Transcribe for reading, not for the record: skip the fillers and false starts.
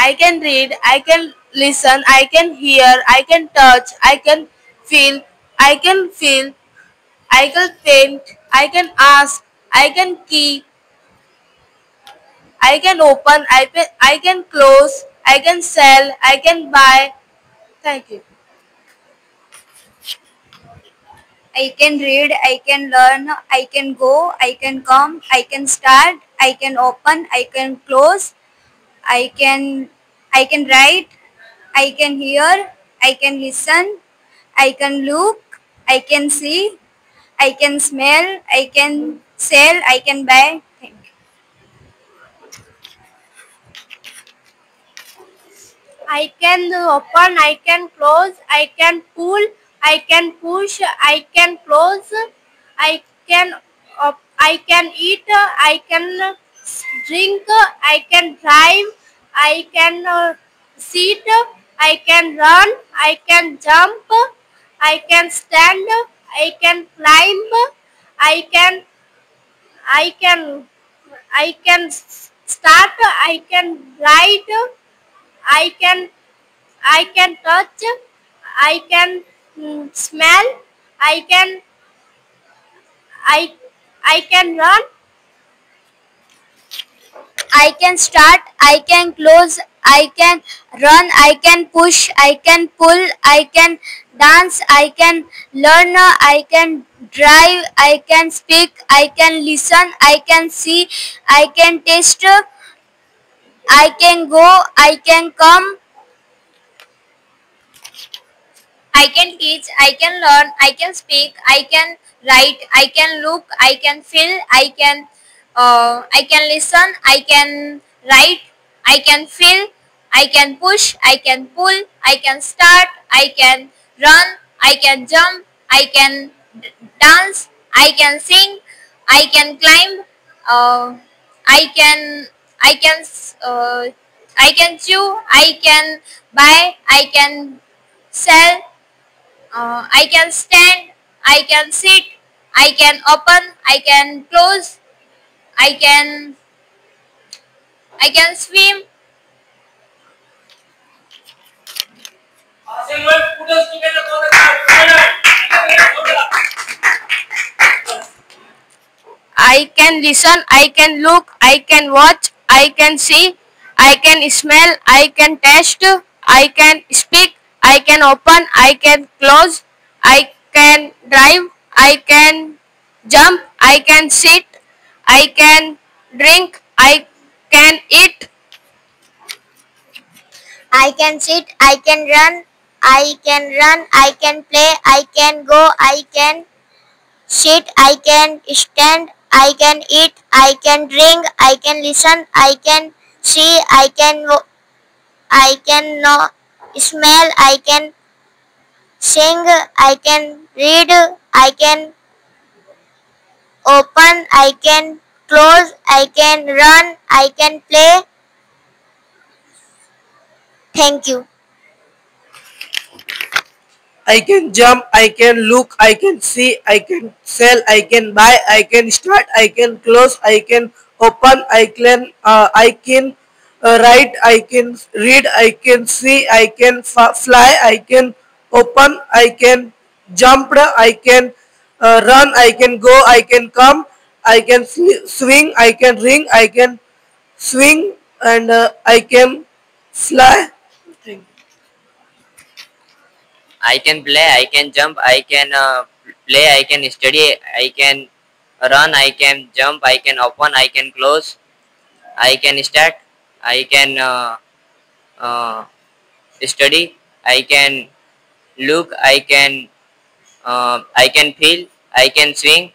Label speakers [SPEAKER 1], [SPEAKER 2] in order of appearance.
[SPEAKER 1] I can read, I can listen, I can hear, I can touch, I can feel, I can feel, I can paint, I can ask, I can key, I can open, I can close, I can sell, I can buy. Thank you.
[SPEAKER 2] I can read, I can learn, I can go, I can come, I can start, I can open, I can close, I can I can write, I can hear, I can listen, I can look, I can see, I can smell, I can sell, I can buy. Thank you.
[SPEAKER 1] I can open, I can close, I can pull, I can push, I can close, I can I can eat, I can drink, I can drive, I can sit, I can run, I can jump, I can stand, I can climb, I can I can I can start, I can ride, I can I can touch, I can smell, I can I I can run.
[SPEAKER 2] I can start, I can close, I can run, I can push, I can pull, I can dance, I can learn, I can drive, I can speak, I can listen, I can see, I can taste, I can go, I can come, I can teach, I can learn, I can speak, I can write, I can look, I can feel, I can listen, I can write, I can feel, I can push, I can pull, I can start, I can run, I can jump, I can dance, I can sing, I can climb, uh, I can, I can, uh, I can chew, I can buy, I can sell, I can stand, I can sit, I can open, I can close, I can I can swim.
[SPEAKER 1] I can listen, I can look, I can watch, I can see, I can smell, I can taste, I can speak, I can open, I can close, I can drive, I can jump, I can sit, I can drink, I can eat.
[SPEAKER 2] I can sit, I can run, I can play, I can go, I can sit, I can stand, I can eat, I can drink, I can listen, I can see, I can know, smell, I can sing, I can read, I can open, I can close, I can run, I can play. Thank you.
[SPEAKER 3] I can jump, I can look, I can see, I can sell, I can buy, I can start, I can close, I can open, I can write, I can read, I can see, I can fly, I can open, I can jump, I can run, I can go, I can come, I can swing, I can ring, I can swing, and I can fly. Thank you.
[SPEAKER 4] I can play, I can jump, I can play, I can study, I can run, I can jump, I can open, I can close, I can start, I can uh, study, I can look, I can feel, I can swing,